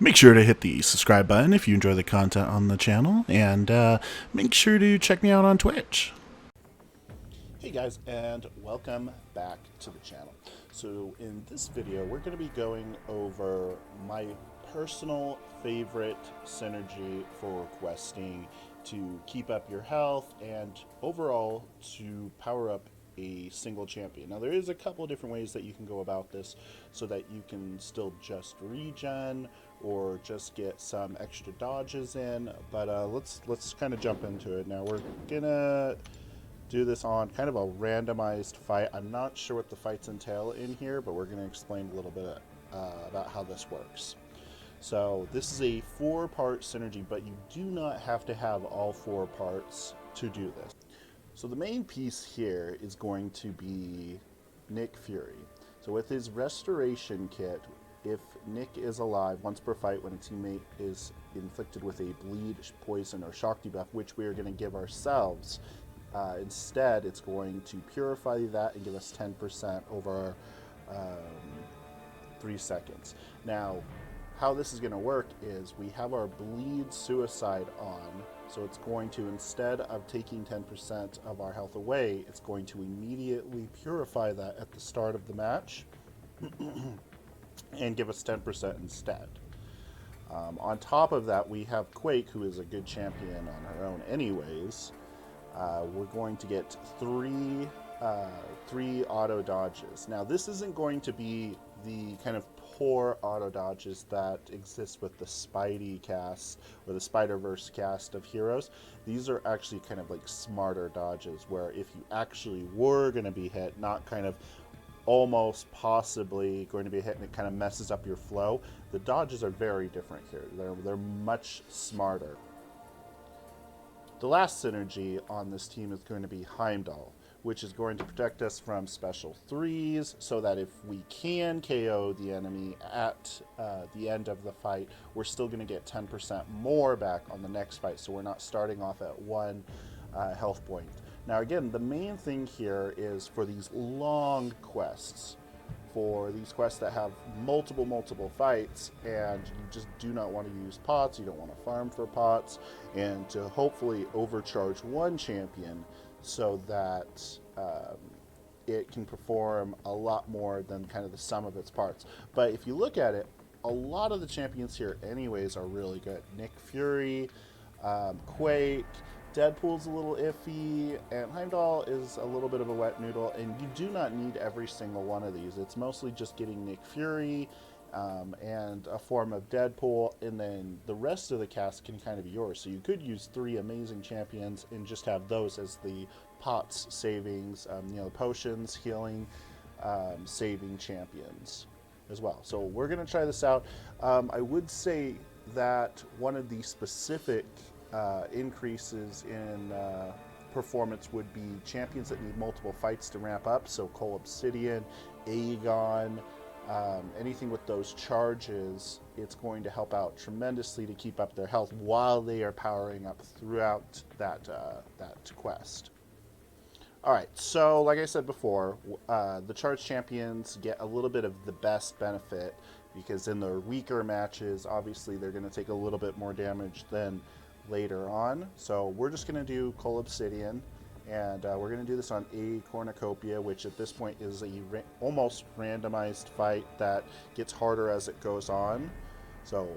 Make sure to hit the subscribe button if you enjoy the content on the channel, and make sure to check me out on Twitch. Hey guys, and welcome back to the channel. So in this video, we're going to be going over my personal favorite synergy for questing to keep up your health and overall to power up a single champion. Now there is a couple of different ways that you can go about this so that you can still just regen or just get some extra dodges in, but let's kind of jump into it. Now we're gonna do this on kind of a randomized fight. I'm not sure what the fights entail in here, but we're going to explain a little bit about how this works. So this is a 4-part synergy, but you do not have to have all 4 parts to do this. So the main piece here is going to be Nick Fury. So with his restoration kit, if Nick is alive once per fight when a teammate is inflicted with a bleed, poison, or shock debuff, which we are going to give ourselves, instead, it's going to purify that and give us 10% over 3 seconds. Now, how this is going to work is we have our bleed suicide on, so it's going to, instead of taking 10% of our health away, it's going to immediately purify that at the start of the match and give us 10% instead. On top of that, we have Quake, who is a good champion on her own anyways. We're going to get three auto dodges. Now this isn't going to be the kind of poor auto dodges that exist with the Spidey cast or the Spider-Verse cast of heroes. These are actually kind of like smarter dodges where if you actually were going to be hit, not kind of almost possibly going to be hit and it kind of messes up your flow, the dodges are very different here. They're much smarter. The last synergy on this team is going to be Heimdall, which is going to protect us from special 3s so that if we can KO the enemy at the end of the fight, we're still going to get 10% more back on the next fight, so we're not starting off at 1 health point. Now again, the main thing here is for these long quests, for these quests that have multiple fights and you just do not want to use pots, you don't want to farm for pots, and to hopefully overcharge one champion so that it can perform a lot more than kind of the sum of its parts. But if you look at it, a lot of the champions here anyways are really good. Nick Fury, Quake, Deadpool's a little iffy, and Heimdall is a little bit of a wet noodle, and you do not need every single one of these. It's mostly just getting Nick Fury and a form of Deadpool, and then the rest of the cast can kind of be yours. So you could use 3 amazing champions and just have those as the pots savings, the potions, healing, saving champions as well. So we're going to try this out. I would say that one of the specific increases in performance would be champions that need multiple fights to ramp up. So Cole Obsidian, Aegon, anything with those charges, it's going to help out tremendously to keep up their health while they are powering up throughout that quest. Alright, so like I said before, the charge champions get a little bit of the best benefit because in their weaker matches, obviously they're going to take a little bit more damage than later on. So we're just going to do Cole Obsidian, and we're going to do this on a Cornucopia, which at this point is a almost randomized fight that gets harder as it goes on. So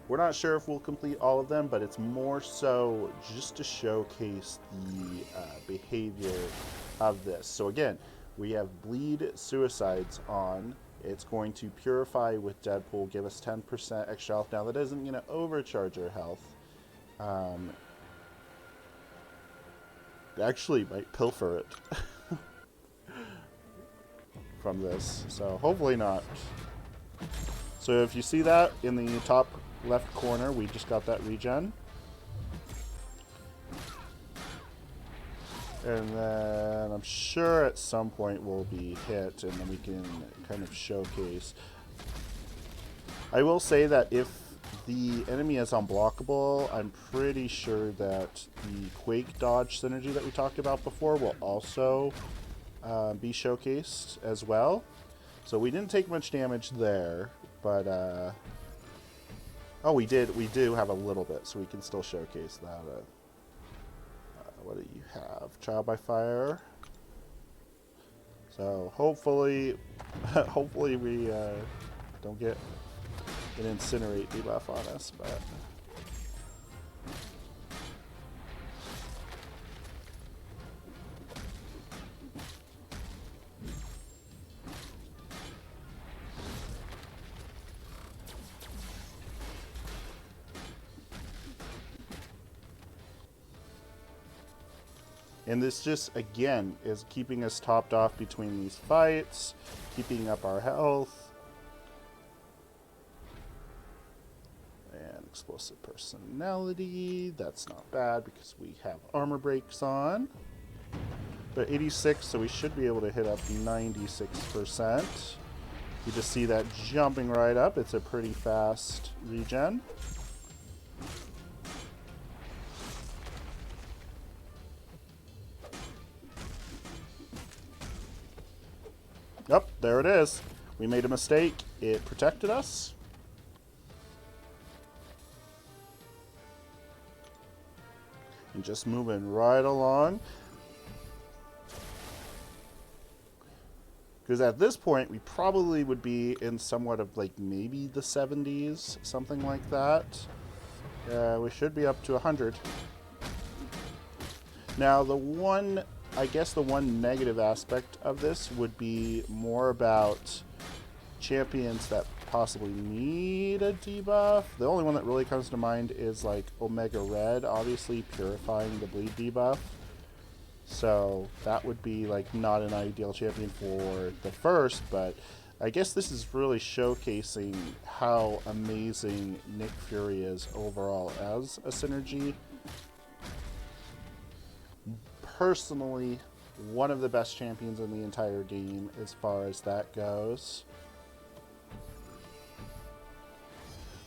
we're not sure if we'll complete all of them, but it's more so just to showcase the behavior of this. So again, we have Bleed Suicides on. It's going to purify with Deadpool, give us 10% extra health. Now that isn't going to overcharge our health. Actually might pilfer it from this, so hopefully not. So if you see that in the top left corner, we just got that regen, and then I'm sure at some point we'll be hit and then we can kind of showcase. I will say that if the enemy is unblockable, I'm pretty sure that the Quake dodge synergy that we talked about before will also be showcased as well. So we didn't take much damage there, but Oh, we did. We do have a little bit, so we can still showcase that. What do you have? Trial by fire. So hopefully, hopefully we don't get an incinerate debuff on us, but. And this just, again, is keeping us topped off between these fights, keeping up our health. And explosive personality, that's not bad because we have armor breaks on. But 86, so we should be able to hit up 96%. You just see that jumping right up. It's a pretty fast regen. Yep, there it is. We made a mistake. It protected us. And just moving right along. Because at this point, we probably would be in somewhat of like maybe the 70s, something like that. We should be up to 100. Now, I guess the one negative aspect of this would be more about champions that possibly need a debuff. The only one that really comes to mind is like Omega Red, obviously purifying the bleed debuff. So that would be like not an ideal champion for the first, but I guess this is really showcasing how amazing Nick Fury is overall as a synergy. Personally, one of the best champions in the entire game as far as that goes.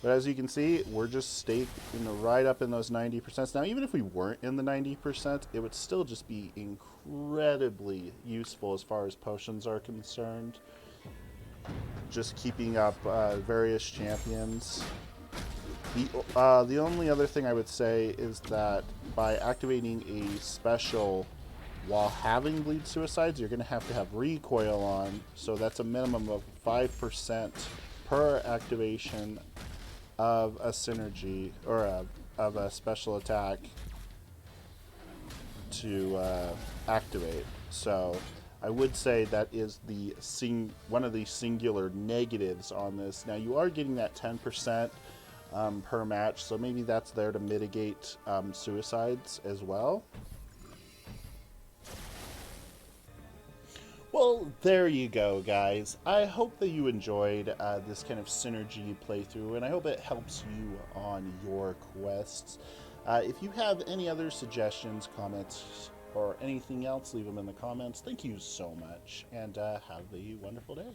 But as you can see, we're just staked right up in those 90%. Now, even if we weren't in the 90%, it would still just be incredibly useful as far as potions are concerned. Just keeping up various champions. The only other thing I would say is that by activating a special while having Bleed Suicides, you're going to have recoil on. So that's a minimum of 5% per activation of a synergy or of a special attack to activate. So I would say that is the one of the singular negatives on this. Now you are getting that 10% per match, so maybe that's there to mitigate suicides as well. Well, there you go, guys. I hope that you enjoyed this kind of synergy playthrough, and I hope it helps you on your quests. If you have any other suggestions, comments, or anything else, leave them in the comments. Thank you so much, and have a wonderful day.